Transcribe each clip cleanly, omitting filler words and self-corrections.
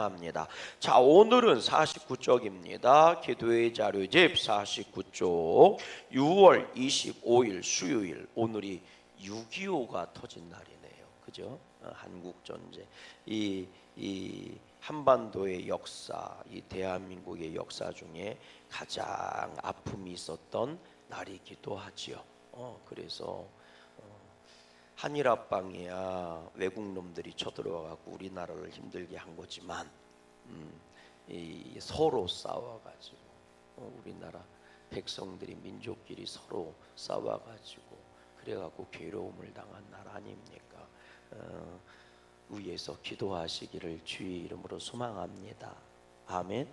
합니다. 자, 오늘은 49쪽입니다. 기도의 자료집 49쪽 6월 25일 수요일. 오늘이 6.25가 터진 날이네요. 그죠? 한국 전쟁. 이 한반도의 역사, 이 대한민국의 역사 중에 가장 아픔이 있었던 날이기도 하지요. 그래서 한일 합방이야 외국 놈들이 쳐들어와갖고 우리나라를 힘들게 한 거지만 서로 싸워가지고 우리나라 백성들이 민족끼리 서로 싸워가지고 그래갖고 괴로움을 당한 나라 아닙니까? 위에서 기도하시기를 주의 이름으로 소망합니다. 아멘.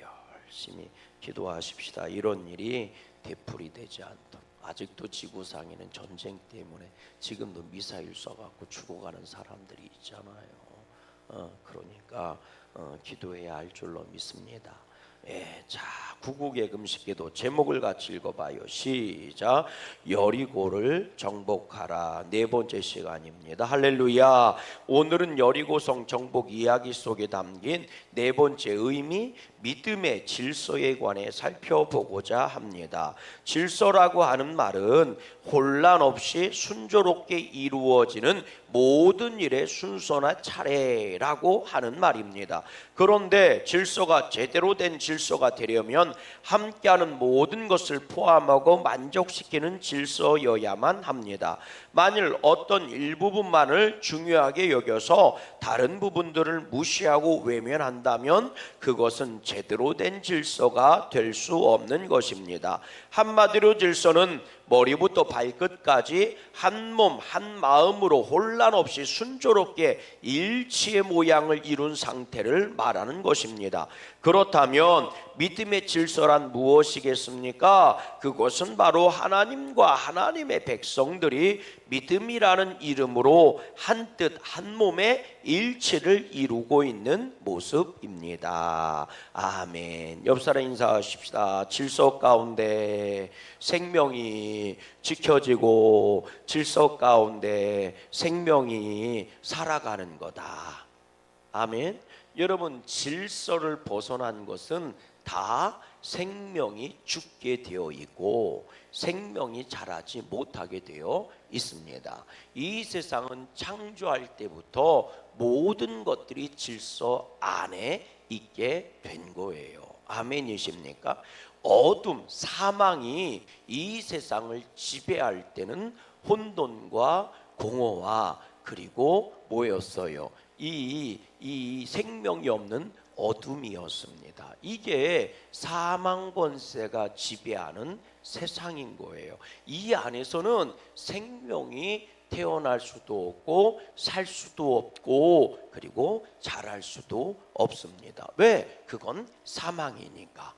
열심히 기도하십시다. 이런 일이 되풀이 되지 않도록. 아직도 지구상에는 전쟁 때문에 지금도 미사일 쏴갖고 죽어가는 사람들이 있잖아요. 그러니까 기도해야 할 줄로 믿습니다. 자, 구국의 금식기도 제목을 같이 읽어봐요. 시작. 여리고를 정복하라. 네 번째 시간입니다. 할렐루야. 오늘은 여리고성 정복 이야기 속에 담긴 네 번째 의미, 믿음의 질서에 관해 살펴보고자 합니다. 질서라고 하는 말은 혼란 없이 순조롭게 이루어지는 모든 일의 순서나 차례라고 하는 말입니다. 그런데 질서가 제대로 된 질서가 되려면 함께하는 모든 것을 포함하고 만족시키는 질서여야만 합니다. 만일 어떤 일부분만을 중요하게 여겨서 다른 부분들을 무시하고 외면한다면 그것은 제대로 된 질서가 될 수 없는 것입니다. 한마디로 질서는 머리부터 발끝까지 한 몸 한 마음으로 혼란 없이 순조롭게 일치의 모양을 이룬 상태를 말하는 것입니다. 그렇다면 믿음의 질서란 무엇이겠습니까? 그것은 바로 하나님과 하나님의 백성들이 믿음이라는 이름으로 한 뜻 한 몸의 일치를 이루고 있는 모습입니다. 아멘. 옆 사람 인사하십시다. 질서 가운데 생명이 지켜지고 질서 가운데 생명이 살아가는 거다. 아멘. 여러분, 질서를 벗어난 것은 다 생명이 죽게 되어 있고 생명이 자라지 못하게 되어 있습니다. 이 세상은 창조할 때부터 모든 것들이 질서 안에 있게 된 거예요. 아멘이십니까? 어둠, 사망이 이 세상을 지배할 때는 혼돈과 공허와 그리고 뭐였어요? 이 생명이 없는 어둠이었습니다. 이게 사망 권세가 지배하는 세상인 거예요. 이 안에서는 생명이 태어날 수도 없고 살 수도 없고 그리고 자랄 수도 없습니다. 왜? 그건 사망이니까.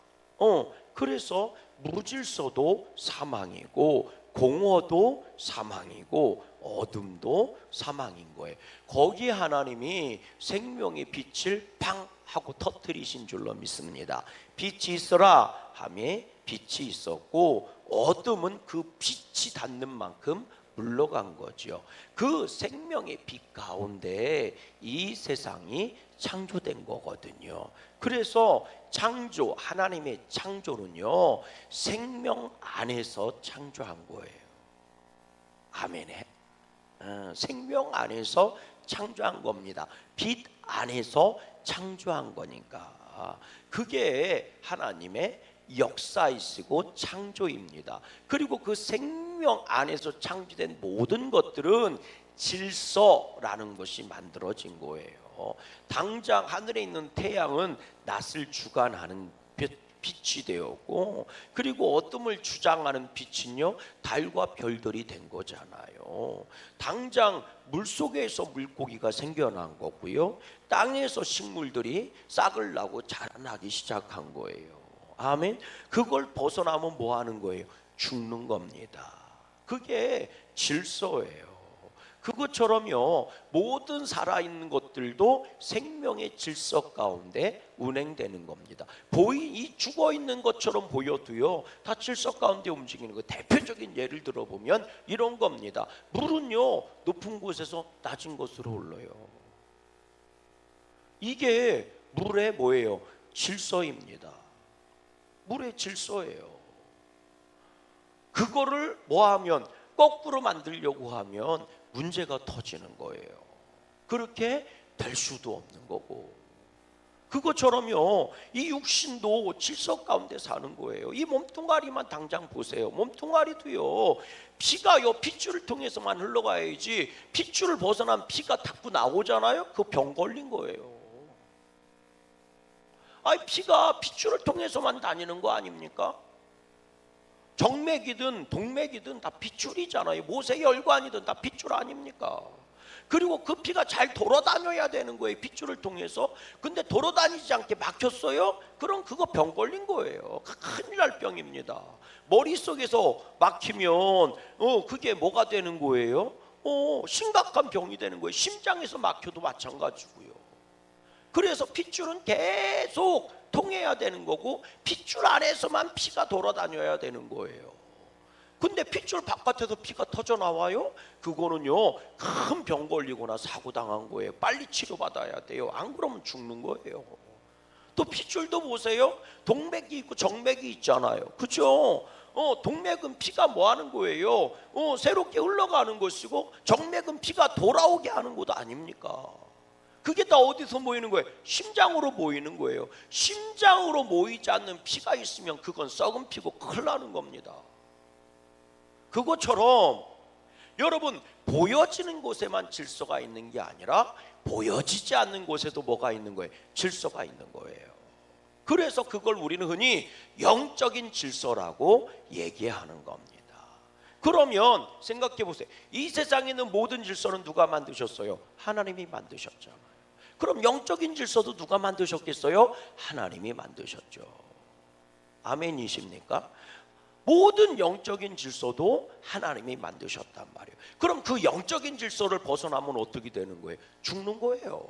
그래서 무질서도 사망이고 공허도 사망이고 어둠도 사망인 거예요. 거기에 하나님이 생명의 빛을 팡 하고 터뜨리신 줄로 믿습니다. 빛이 있어라 하며 빛이 있었고 어둠은 그 빛이 닿는 만큼 물러간 거죠. 그 생명의 빛 가운데 이 세상이 창조된 거거든요. 그래서 창조, 하나님의 창조는요 생명 안에서 창조한 거예요. 아멘에. 생명 안에서 창조한 겁니다. 빛 안에서 창조한 거니까 그게 하나님의 역사이시고 창조입니다. 그리고 그 생명 안에서 창조된 모든 것들은 질서라는 것이 만들어진 거예요. 당장 하늘에 있는 태양은 낯을 주관하는 빛이 되었고 그리고 어둠을 주장하는 빛은요 달과 별들이 된 거잖아요. 당장 물속에서 물고기가 생겨난 거고요 땅에서 식물들이 싹을 나고 자라나기 시작한 거예요. 아멘. 그걸 벗어나면 뭐 하는 거예요? 죽는 겁니다. 그게 질서예요. 그것처럼요 모든 살아있는 것들도 생명의 질서 가운데 운행되는 겁니다. 이 죽어있는 것처럼 보여도요 다 질서 가운데 움직이는 거. 대표적인 예를 들어보면 이런 겁니다. 물은요 높은 곳에서 낮은 곳으로 흘러요. 이게 물의 뭐예요? 질서입니다. 물의 질서예요. 그거를 뭐하면 거꾸로 만들려고 하면 문제가 터지는 거예요. 그렇게 될 수도 없는 거고, 그것처럼요 이 육신도 질서 가운데 사는 거예요. 이 몸뚱아리만 당장 보세요. 몸뚱아리도요 피가요 핏줄을 통해서만 흘러가야지, 핏줄을 벗어나면 피가 자꾸 나오잖아요. 그 병 걸린 거예요. 아니 피가 핏줄을 통해서만 다니는 거 아닙니까? 정맥이든 동맥이든 다 핏줄이잖아요. 모세혈관이든 다 핏줄 아닙니까? 그리고 그 피가 잘 돌아다녀야 되는 거예요. 핏줄을 통해서. 근데 돌아다니지 않게 막혔어요? 그럼 그거 병 걸린 거예요. 큰일 날 병입니다. 머릿속에서 막히면 그게 뭐가 되는 거예요? 심각한 병이 되는 거예요. 심장에서 막혀도 마찬가지고요. 그래서 핏줄은 계속 통해야 되는 거고, 핏줄 안에서만 피가 돌아다녀야 되는 거예요. 근데 핏줄 바깥에서 피가 터져 나와요? 그거는요 큰 병 걸리거나 사고 당한 거예요. 빨리 치료받아야 돼요. 안 그러면 죽는 거예요. 또 핏줄도 보세요. 동맥이 있고 정맥이 있잖아요. 그렇죠? 동맥은 피가 뭐 하는 거예요? 새롭게 흘러가는 것이고, 정맥은 피가 돌아오게 하는 것 아닙니까? 그게 다 어디서 모이는 거예요? 심장으로 모이는 거예요. 심장으로 모이지 않는 피가 있으면 그건 썩은 피고 큰일 나는 겁니다. 그것처럼 여러분, 보여지는 곳에만 질서가 있는 게 아니라 보여지지 않는 곳에도 뭐가 있는 거예요? 질서가 있는 거예요. 그래서 그걸 우리는 흔히 영적인 질서라고 얘기하는 겁니다. 그러면 생각해 보세요. 이 세상에 있는 모든 질서는 누가 만드셨어요? 하나님이 만드셨잖아요. 그럼 영적인 질서도 누가 만드셨겠어요? 하나님이 만드셨죠. 아멘이십니까? 모든 영적인 질서도 하나님이 만드셨단 말이에요. 그럼 그 영적인 질서를 벗어나면 어떻게 되는 거예요? 죽는 거예요.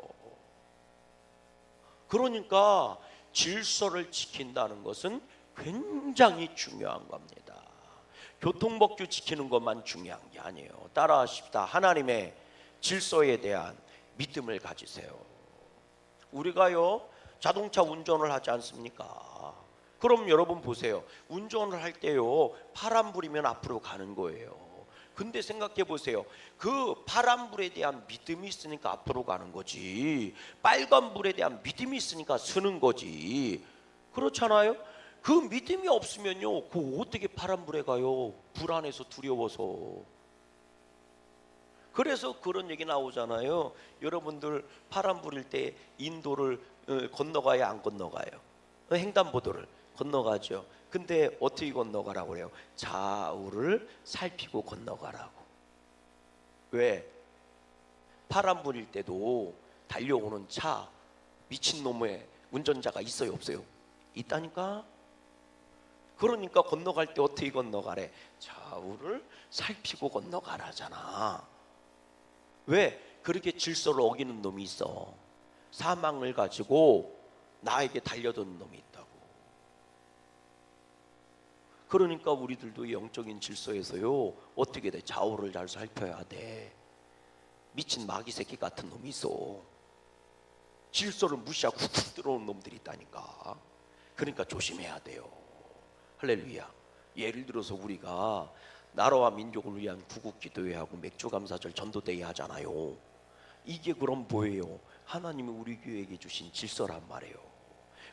그러니까 질서를 지킨다는 것은 굉장히 중요한 겁니다. 교통법규 지키는 것만 중요한 게 아니에요. 따라하십시다. 하나님의 질서에 대한 믿음을 가지세요. 우리가요 자동차 운전을 하지 않습니까? 그럼 여러분 보세요. 운전을 할 때요 파란불이면 앞으로 가는 거예요. 근데 생각해 보세요. 그 파란불에 대한 믿음이 있으니까 앞으로 가는 거지, 빨간불에 대한 믿음이 있으니까 서는 거지. 그렇잖아요? 그 믿음이 없으면요 그 어떻게 파란불에 가요? 불안해서 두려워서. 그래서 그런 얘기 나오잖아요. 여러분들 파란불일 때 인도를 건너가야 안 건너가요? 횡단보도를 건너가죠. 근데 어떻게 건너가라고 그래요? 좌우를 살피고 건너가라고. 왜? 파란불일 때도 달려오는 차, 미친놈의 운전자가 있어요 없어요? 있다니까. 그러니까 건너갈 때 어떻게 건너가래? 좌우를 살피고 건너가라잖아. 왜? 그렇게 질서를 어기는 놈이 있어. 사망을 가지고 나에게 달려드는 놈이 있다고. 그러니까 우리들도 영적인 질서에서요 어떻게 돼? 좌우를 잘 살펴야 돼. 미친 마귀 새끼 같은 놈이 있어. 질서를 무시하고 훅 들어오는 놈들이 있다니까. 그러니까 조심해야 돼요. 할렐루야. 예를 들어서 우리가 나라와 민족을 위한 구국기도회하고 맥주감사절 전도대회 하잖아요. 이게 그럼 뭐예요? 하나님이 우리 교회에게 주신 질서란 말이에요.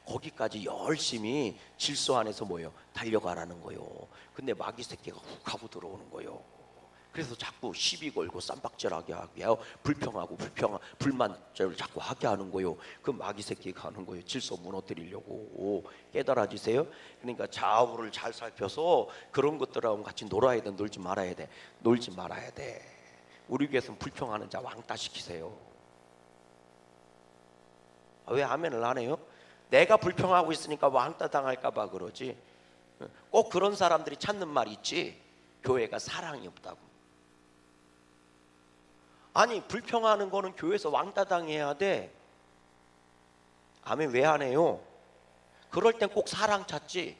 거기까지 열심히 질서 안에서 뭐예요? 달려가라는 거예요. 근데 마귀 새끼가 훅 하고 들어오는 거예요. 그래서 자꾸 시비 걸고 쌈박질하게 하게 하고 불평하고 불만절을 자꾸 하게 하는 거예요. 그 마귀 새끼가 하는 거예요. 질서 무너뜨리려고. 깨달아지세요? 그러니까 좌우를 잘 살펴서 그런 것들하고 같이 놀아야 돼, 놀지 말아야 돼? 놀지 말아야 돼. 우리 교회에서는 불평하는 자 왕따 시키세요. 왜 아멘을 안 해요? 내가 불평하고 있으니까 왕따 당할까 봐 그러지. 꼭 그런 사람들이 찾는 말이 있지. 교회가 사랑이 없다고. 아니 불평하는 거는 교회에서 왕따 당해야 돼. 아멘. 왜 안 해요? 그럴 땐 꼭 사랑 찾지.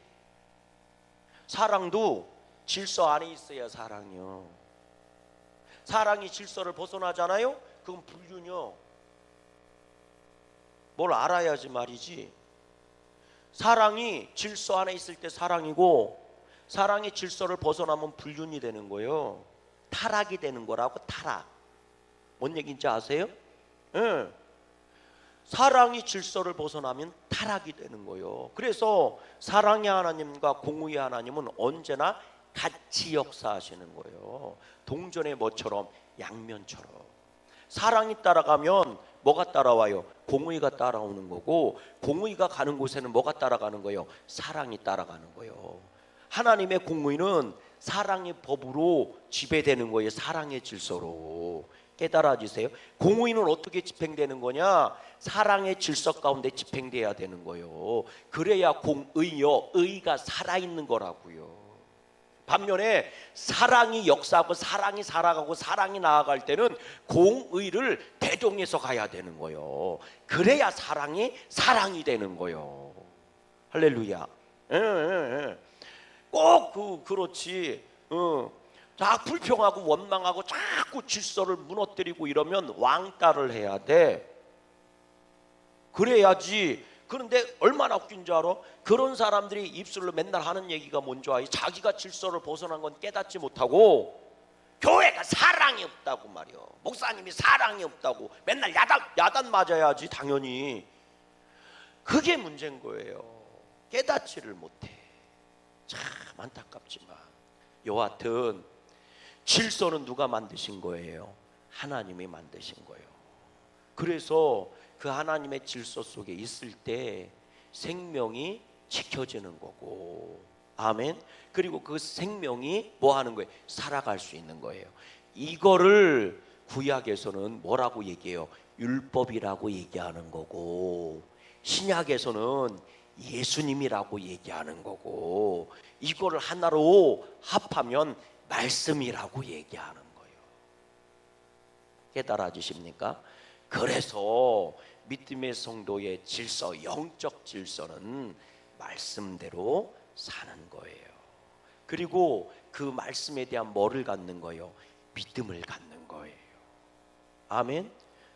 사랑도 질서 안에 있어야 사랑이요. 사랑이 질서를 벗어나잖아요. 그건 불륜이요. 뭘 알아야지 말이지. 사랑이 질서 안에 있을 때 사랑이고, 사랑의 질서를 벗어나면 불륜이 되는 거예요. 타락이 되는 거라고. 타락. 뭔 얘기인지 아세요? 예. 사랑이 질서를 벗어나면 타락이 되는 거예요. 그래서 사랑의 하나님과 공의의 하나님은 언제나 같이 역사하시는 거예요. 동전의 뭐처럼? 양면처럼. 사랑이 따라가면 뭐가 따라와요? 공의가 따라오는 거고, 공의가 가는 곳에는 뭐가 따라가는 거예요? 사랑이 따라가는 거예요. 하나님의 공의는 사랑의 법으로 지배되는 거예요. 사랑의 질서로. 깨달아지세요? 공의는 어떻게 집행되는 거냐? 사랑의 질서 가운데 집행돼야 되는 거예요. 그래야 공의요, 의가 살아있는 거라고요. 반면에 사랑이 역사하고 사랑이 살아가고 사랑이 나아갈 때는 공의를 대동해서 가야 되는 거예요. 그래야 사랑이 되는 거예요. 할렐루야. 꼭 그렇지. 다 불평하고 원망하고 자꾸 질서를 무너뜨리고 이러면 왕따를 해야 돼. 그래야지. 그런데 얼마나 웃긴 줄 알아? 그런 사람들이 입술로 맨날 하는 얘기가 뭔지 알아? 자기가 질서를 벗어난 건 깨닫지 못하고 교회가 사랑이 없다고 말이야. 목사님이 사랑이 없다고 맨날 야단 맞아야지 당연히. 그게 문제인 거예요. 깨닫지를 못해. 참 안타깝지만 여하튼 질서는 누가 만드신 거예요? 하나님이 만드신 거예요. 그래서 그 하나님의 질서 속에 있을 때 생명이 지켜지는 거고, 아멘. 그리고 그 생명이 뭐 하는 거예요? 살아갈 수 있는 거예요. 이거를 구약에서는 뭐라고 얘기해요? 율법이라고 얘기하는 거고, 신약에서는 예수님이라고 얘기하는 거고, 이거를 하나로 합하면 말씀이라고 얘기하는 거예요. 깨달아지십니까? 그래서 믿음의 성도의 질서, 영적 질서는 말씀대로 사는 거예요. 그리고 그 말씀에 대한 뭐를 갖는 거예요? 믿음을 갖는 거예요. 아멘.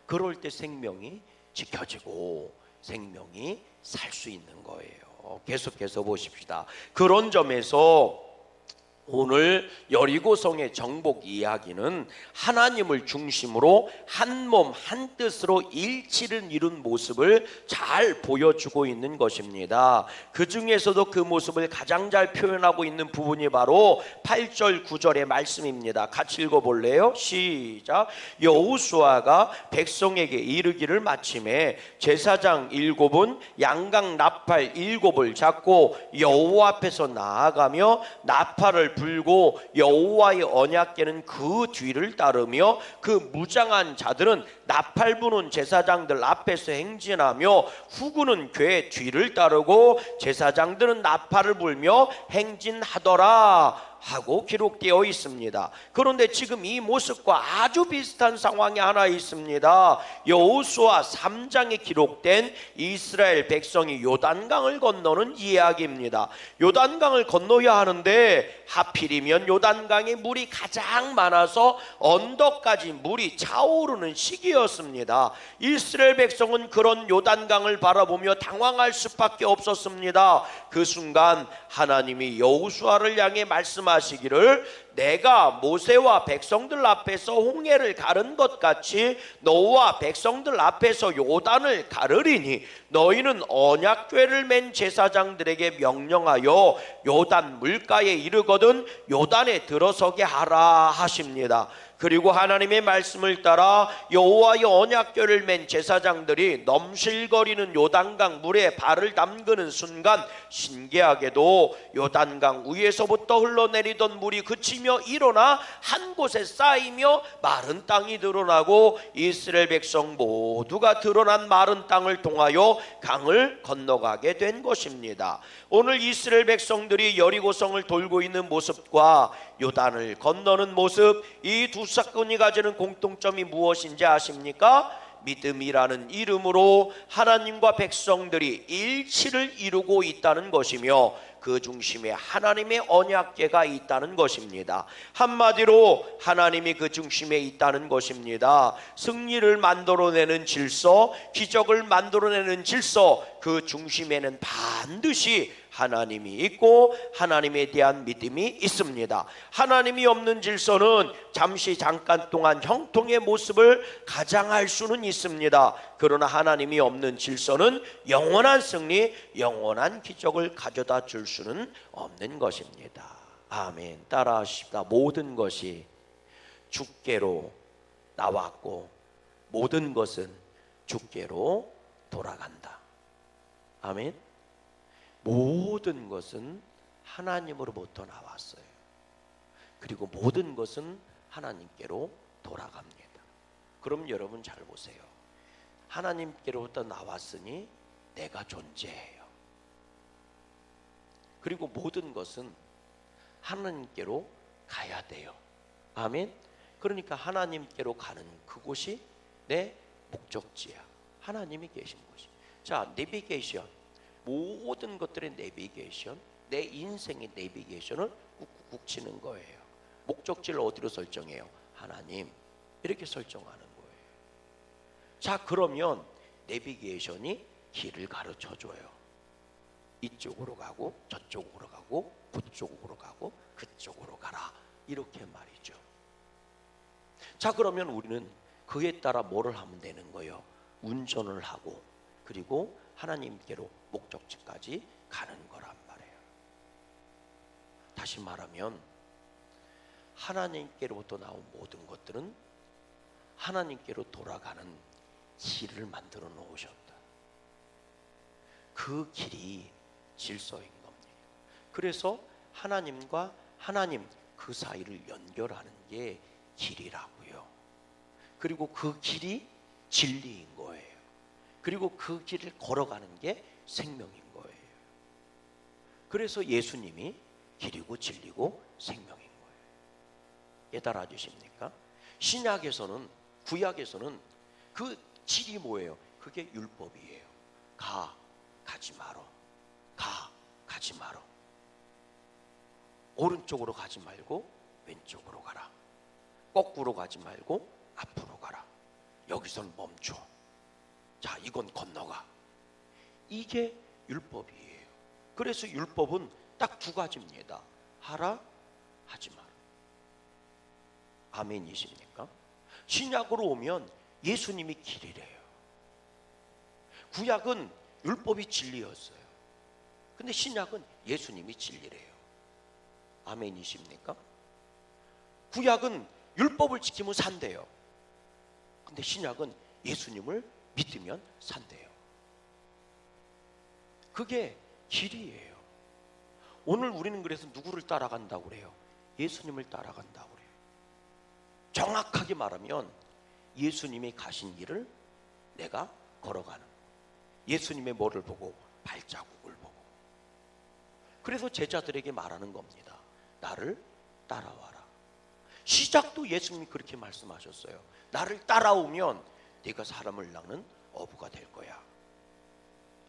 그럴 때 생명이 지켜지고 생명이 살 수 있는 거예요. 계속해서 보십시다. 그런 점에서 오늘 여리고성의 정복 이야기는 하나님을 중심으로 한 몸 한 뜻으로 일치를 이룬 모습을 잘 보여주고 있는 것입니다. 그 중에서도 그 모습을 가장 잘 표현하고 있는 부분이 바로 8절 9절의 말씀입니다. 같이 읽어볼래요? 시작. 여호수아가 백성에게 이르기를 마침에 제사장 7은 양각 나팔 7을 잡고 여호와 앞에서 나아가며 나팔을 불고 여호와의 언약궤는 그 뒤를 따르며 그 무장한 자들은 나팔 부는 제사장들 앞에서 행진하며 후구는 궤 뒤를 따르고 제사장들은 나팔을 불며 행진하더라 하고 기록되어 있습니다. 그런데 지금 이 모습과 아주 비슷한 상황이 하나 있습니다. 여호수아 3장에 기록된 이스라엘 백성이 요단강을 건너는 이야기입니다. 요단강을 건너야 하는데 하필이면 요단강에 물이 가장 많아서 언덕까지 물이 차오르는 시기였습니다. 이스라엘 백성은 그런 요단강을 바라보며 당황할 수밖에 없었습니다. 그 순간 하나님이 여호수아를 향해 말씀하시기를 내가 모세와 백성들 앞에서 홍해를 가른 것 같이 너와 백성들 앞에서 요단을 가르리니 너희는 언약궤를 맨 제사장들에게 명령하여 요단 물가에 이르거든 요단에 들어서게 하라 하십니다. 그리고 하나님의 말씀을 따라 여호와의 언약궤를 맨 제사장들이 넘실거리는 요단강 물에 발을 담그는 순간 신기하게도 요단강 위에서부터 흘러내리던 물이 그치며 일어나 한 곳에 쌓이며 마른 땅이 드러나고 이스라엘 백성 모두가 드러난 마른 땅을 통하여 강을 건너가게 된 것입니다. 오늘 이스라엘 백성들이 여리고성을 돌고 있는 모습과 요단을 건너는 모습, 이 두 사건이 가지는 공통점이 무엇인지 아십니까? 믿음이라는 이름으로 하나님과 백성들이 일치를 이루고 있다는 것이며 그 중심에 하나님의 언약궤가 있다는 것입니다. 한마디로 하나님이 그 중심에 있다는 것입니다. 승리를 만들어내는 질서, 기적을 만들어내는 질서, 그 중심에는 반드시 하나님이 있고 하나님에 대한 믿음이 있습니다. 하나님이 없는 질서는 잠깐 동안 형통의 모습을 가장할 수는 있습니다. 그러나 하나님이 없는 질서는 영원한 승리, 영원한 기적을 가져다 줄 수는 없는 것입니다. 아멘. 따라하십시다. 모든 것이 주께로 나왔고 모든 것은 주께로 돌아간다. 아멘. 모든 것은 하나님으로부터 나왔어요. 그리고 모든 것은 하나님께로 돌아갑니다. 그럼 여러분 잘 보세요. 하나님께로부터 나왔으니 내가 존재해요. 그리고 모든 것은 하나님께로 가야 돼요. 아멘. 그러니까 하나님께로 가는 그곳이 내 목적지야. 하나님이 계신 곳이. 자, 내비게이션, 모든 것들의 내비게이션, 내 인생의 내비게이션을 꾹꾹 치는 거예요. 목적지를 어디로 설정해요? 하나님, 이렇게 설정하는 거예요. 자, 그러면 내비게이션이 길을 가르쳐 줘요. 이쪽으로 가고 저쪽으로 가고 그쪽으로 가고 그쪽으로 가라, 이렇게 말이죠. 자, 그러면 우리는 그에 따라 뭐를 하면 되는 거예요? 운전을 하고 그리고 하나님께로 목적지까지 가는 거란 말이에요. 다시 말하면 하나님께로부터 나온 모든 것들은 하나님께로 돌아가는 길을 만들어 놓으셨다. 그 길이 질서인 겁니다. 그래서 하나님과 하나님 그 사이를 연결하는 게 길이라고요. 그리고 그 길이 진리인 거예요. 그리고 그 길을 걸어가는 게 생명인 거예요. 그래서 예수님이 길이고 진리고 생명인 거예요. 깨달아 주십니까? 신약에서는, 구약에서는 그 길이 뭐예요? 그게 율법이에요. 가지 마라. 가지 마라. 오른쪽으로 가지 말고 왼쪽으로 가라. 거꾸로 가지 말고 앞으로 가라. 여기선 멈춰. 자, 이건 건너가. 이게 율법이에요. 그래서 율법은 딱 두 가지입니다. 하라, 하지 마라. 아멘이십니까? 신약으로 오면 예수님이 길이래요. 구약은 율법이 진리였어요. 근데 신약은 예수님이 진리래요. 아멘이십니까? 구약은 율법을 지키면 산대요. 근데 신약은 예수님을 믿으면 산대요. 그게 길이에요. 오늘 우리는 그래서 누구를 따라간다고 그래요? 예수님을 따라간다고 그래요. 정확하게 말하면 예수님이 가신 길을 내가 걸어가는 거예요. 예수님의 뭐를 보고? 발자국을 보고. 그래서 제자들에게 말하는 겁니다. 나를 따라와라. 시작도 예수님이 그렇게 말씀하셨어요. 나를 따라오면 네가 사람을 낳는 어부가 될 거야.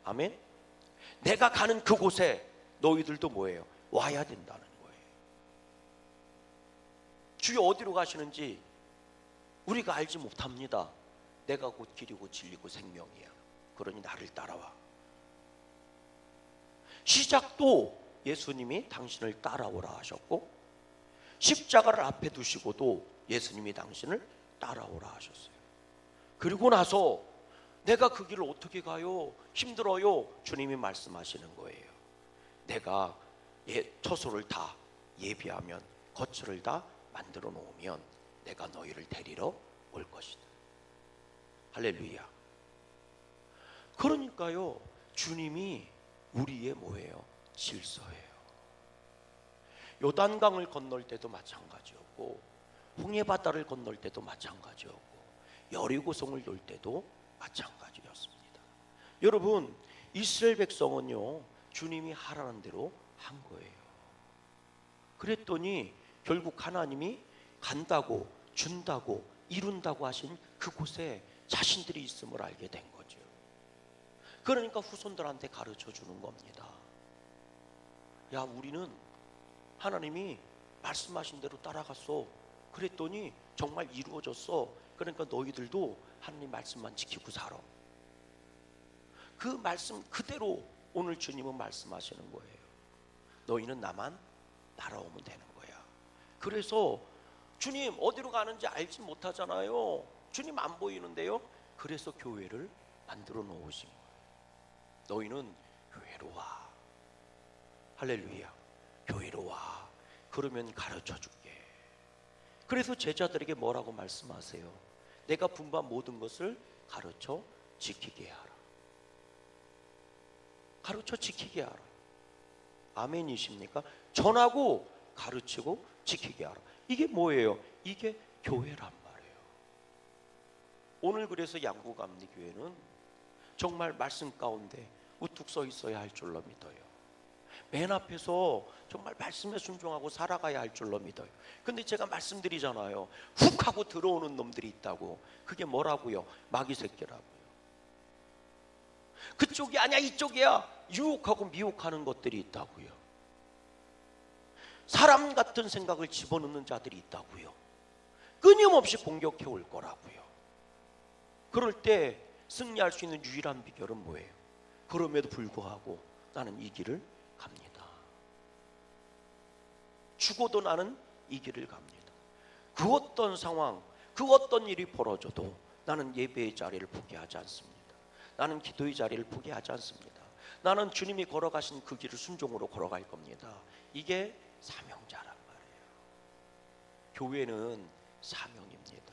아멘. 내가 가는 그곳에 너희들도 뭐예요? 와야 된다는 거예요. 주여 어디로 가시는지 우리가 알지 못합니다. 내가 곧 길이고 진리고 생명이야. 그러니 나를 따라와. 시작도 예수님이 당신을 따라오라 하셨고, 십자가를 앞에 두시고도 예수님이 당신을 따라오라 하셨어요. 그리고 나서 내가 그 길을 어떻게 가요? 힘들어요. 주님이 말씀하시는 거예요. 내가 처소를 다 예비하면, 거처를 다 만들어 놓으면 내가 너희를 데리러 올 것이다. 할렐루야. 그러니까요, 주님이 우리의 뭐예요? 질서예요. 요단강을 건널 때도 마찬가지였고, 홍해바다를 건널 때도 마찬가지였고, 여리고성을 돌 때도 마찬가지였습니다. 여러분, 이스라엘 백성은요, 주님이 하라는 대로 한 거예요. 그랬더니 결국 하나님이 간다고, 준다고, 이룬다고 하신 그곳에 자신들이 있음을 알게 된 거죠. 그러니까 후손들한테 가르쳐 주는 겁니다. 야, 우리는 하나님이 말씀하신 대로 따라갔어. 그랬더니 정말 이루어졌어. 그러니까 너희들도 하나님 말씀만 지키고 살아. 그 말씀 그대로 오늘 주님은 말씀하시는 거예요. 너희는 나만 따라오면 되는 거야. 그래서 주님 어디로 가는지 알지 못하잖아요. 주님 안 보이는데요. 그래서 교회를 만들어 놓으신 거예요. 너희는 교회로 와. 할렐루야. 교회로 와. 그러면 가르쳐 줄게. 그래서 제자들에게 뭐라고 말씀하세요? 내가 분부한 모든 것을 가르쳐 지키게 하라. 가르쳐 지키게 하라. 아멘이십니까? 전하고 가르치고 지키게 하라. 이게 뭐예요? 이게 교회란 말이에요. 오늘 그래서 양구감리교회는 정말 말씀 가운데 우뚝 서 있어야 할 줄로 믿어요. 맨 앞에서 정말 말씀에 순종하고 살아가야 할 줄로 믿어요. 근데 제가 말씀드리잖아요. 훅 하고 들어오는 놈들이 있다고. 그게 뭐라고요? 마귀 새끼라고요. 그쪽이 아니야 이쪽이야 유혹하고 미혹하는 것들이 있다고요. 사람 같은 생각을 집어넣는 자들이 있다고요. 끊임없이 공격해 올 거라고요. 그럴 때 승리할 수 있는 유일한 비결은 뭐예요? 그럼에도 불구하고 나는 이 길을 갑니다. 죽어도 나는 이 길을 갑니다. 그 어떤 상황, 그 어떤 일이 벌어져도 나는 예배의 자리를 포기하지 않습니다. 나는 기도의 자리를 포기하지 않습니다. 나는 주님이 걸어가신 그 길을 순종으로 걸어갈 겁니다. 이게 사명자란 말이에요. 교회는 사명입니다.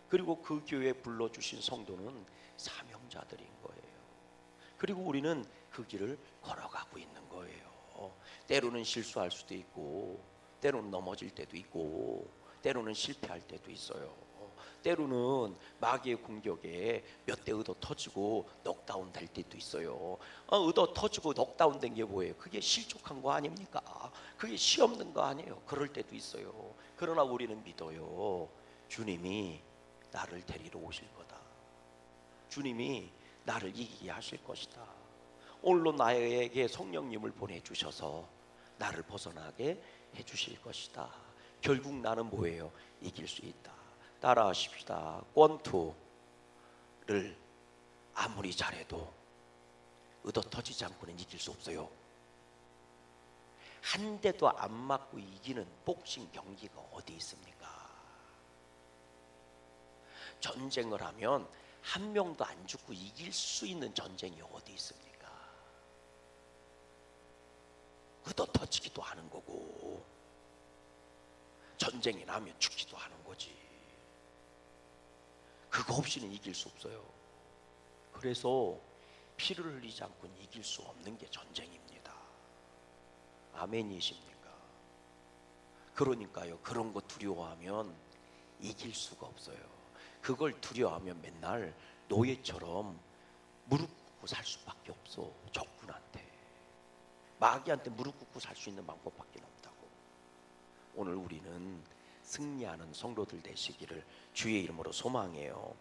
그리고 그 교회에 불러주신 성도는 사명자들인 거예요. 그리고 우리는 그 길을 걸어가고 있는 거예요. 때로는 실수할 수도 있고, 때로는 넘어질 때도 있고, 때로는 실패할 때도 있어요. 때로는 마귀의 공격에 몇 대 의도 터지고 넉다운 될 때도 있어요. 의도 터지고 넉다운 된 게 뭐예요? 그게 실족한 거 아닙니까? 그게 시험된 거 아니에요? 그럴 때도 있어요. 그러나 우리는 믿어요. 주님이 나를 데리러 오실 거다. 주님이 나를 이기게 하실 것이다. 오늘로 나에게 성령님을 보내주셔서 나를 벗어나게 해주실 것이다. 결국 나는 뭐예요? 이길 수 있다. 따라하십시다. 권투를 아무리 잘해도 의도 터지지 않고는 이길 수 없어요. 한 대도 안 맞고 이기는 복싱 경기가 어디 있습니까? 전쟁을 하면 한 명도 안 죽고 이길 수 있는 전쟁이 어디 있습니까? 의도 터지기도 하는 거고 전쟁이 나면 죽기도 하는 거지. 그거 없이는 이길 수 없어요. 그래서 피를 흘리지 않고는 이길 수 없는 게 전쟁입니다. 아멘이십니까? 그러니까요, 그런 거 두려워하면 이길 수가 없어요. 그걸 두려워하면 맨날 노예처럼 무릎 꿇고 살 수밖에 없어. 적군한테, 마귀한테 무릎 꿇고 살 수 있는 방법밖에 없다고. 오늘 우리는 승리하는 성도들 되시기를 주의 이름으로 소망해요.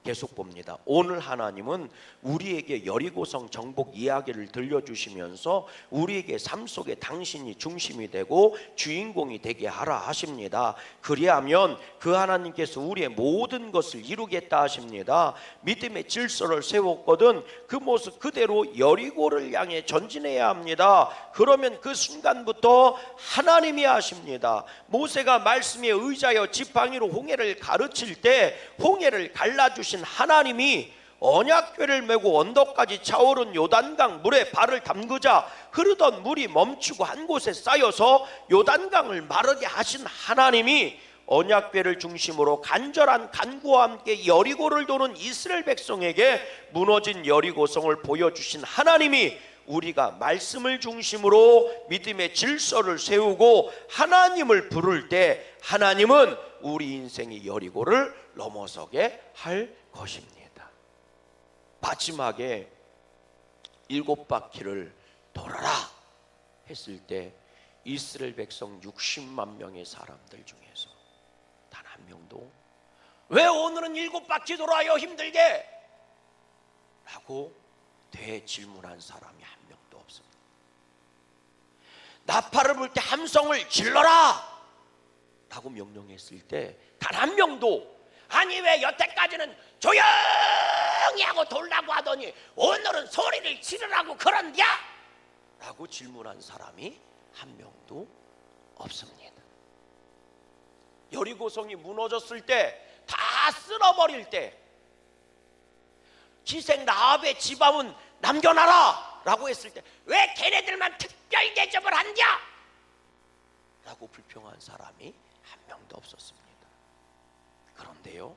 계속 봅니다. 오늘 하나님은 우리에게 여리고성 정복 이야기를 들려주시면서 우리에게 삶 속에 당신이 중심이 되고 주인공이 되게 하라 하십니다. 그리하면 그 하나님께서 우리의 모든 것을 이루겠다 하십니다. 믿음의 질서를 세웠거든 그 모습 그대로 여리고를 향해 전진해야 합니다. 그러면 그 순간부터 하나님이 하십니다. 모세가 말씀에 의지하여 지팡이로 홍해를 가르칠 때 홍해를 갈라주신 하나님이 언약궤를 메고 언덕까지 차오른 요단강 물에 발을 담그자 흐르던 물이 멈추고 한 곳에 쌓여서 요단강을 마르게 하신 하나님이 언약궤를 중심으로 간절한 간구와 함께 여리고를 도는 이스라엘 백성에게 무너진 여리고성을 보여주신 하나님이 우리가 말씀을 중심으로 믿음의 질서를 세우고 하나님을 부를 때 하나님은 우리 인생의 여리고를 넘어서게 할 것입니다. 마지막에 7바퀴를 돌아라 했을 때 이스라엘 백성 60만 명의 사람들 중에서 단 한 명도 왜 오늘은 7바퀴 돌아요 힘들게? 라고 대질문한 사람이 한 명도 없습니다. 나팔을 불 때 함성을 질러라 라고 명령했을 때 단 한 명도 아니 왜 여태까지는 조용히 하고 돌라고 하더니 오늘은 소리를 지르라고 그런냐? 라고 질문한 사람이 한 명도 없습니다. 여리고성이 무너졌을 때, 다 쓸어버릴 때 기생 라합의 지밤은 남겨놔라 라고 했을 때 왜 걔네들만 특별 대접을 한냐? 라고 불평한 사람이 한 명도 없었습니다. 그런데요,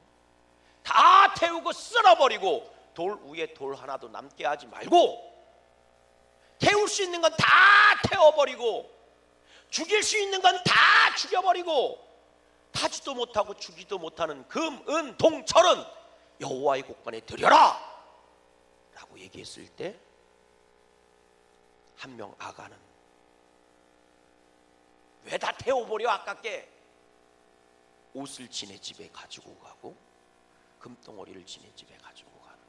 다 태우고 쓸어버리고 돌 위에 돌 하나도 남게 하지 말고 태울 수 있는 건 다 태워버리고 죽일 수 있는 건 다 죽여버리고 타지도 못하고 주기도 못하는 금, 은, 동, 철은 여호와의 곳간에 드려라 라고 얘기했을 때 한 명 아가는 왜 다 태워버려 아깝게? 옷을 지네 집에 가지고 가고 금덩어리를 지네 집에 가지고 가는,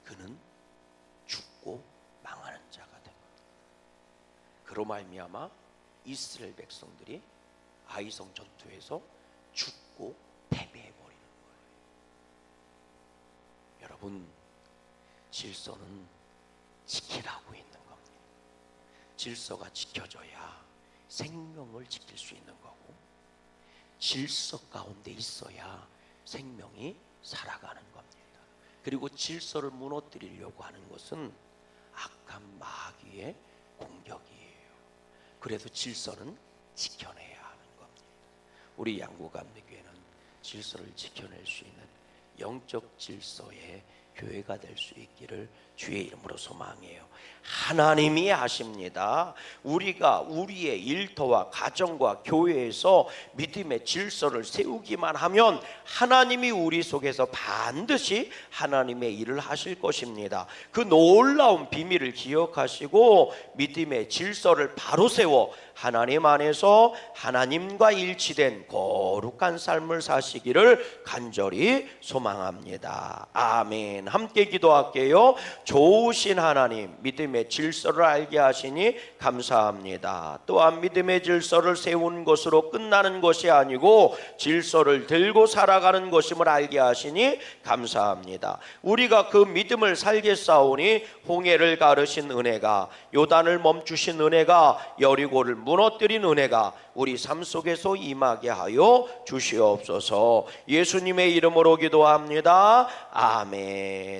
그는 죽고 망하는 자가 된 겁니다. 그로 말미암아 이스라엘 백성들이 아이성 전투에서 죽고 패배해 버리는 거예요. 여러분, 질서는 지키라고 있는 겁니다. 질서가 지켜져야 생명을 지킬 수 있는 거고, 질서 가운데 있어야 생명이 살아가는 겁니다. 그리고 질서를 무너뜨리려고 하는 것은 악한 마귀의 공격이에요. 그래도 질서는 지켜내야 하는 겁니다. 우리 양구감리교회는 질서를 지켜낼 수 있는 영적 질서의 교회가 될 수 있기를 주의 이름으로 소망해요. 하나님이 하십니다. 우리가 우리의 일터와 가정과 교회에서 믿음의 질서를 세우기만 하면 하나님이 우리 속에서 반드시 하나님의 일을 하실 것입니다. 그 놀라운 비밀을 기억하시고 믿음의 질서를 바로 세워 하나님 안에서 하나님과 일치된 거룩한 삶을 사시기를 간절히 소망합니다. 아멘. 함께 기도할게요. 좋으신 하나님, 믿음의 질서를 알게 하시니 감사합니다. 또한 믿음의 질서를 세운 것으로 끝나는 것이 아니고 질서를 들고 살아가는 것임을 알게 하시니 감사합니다. 우리가 그 믿음을 살게 싸우니 홍해를 가르신 은혜가, 요단을 멈추신 은혜가, 여리고를 무너뜨린 은혜가 우리 삶 속에서 임하게 하여 주시옵소서. 예수님의 이름으로 기도합니다. 아멘.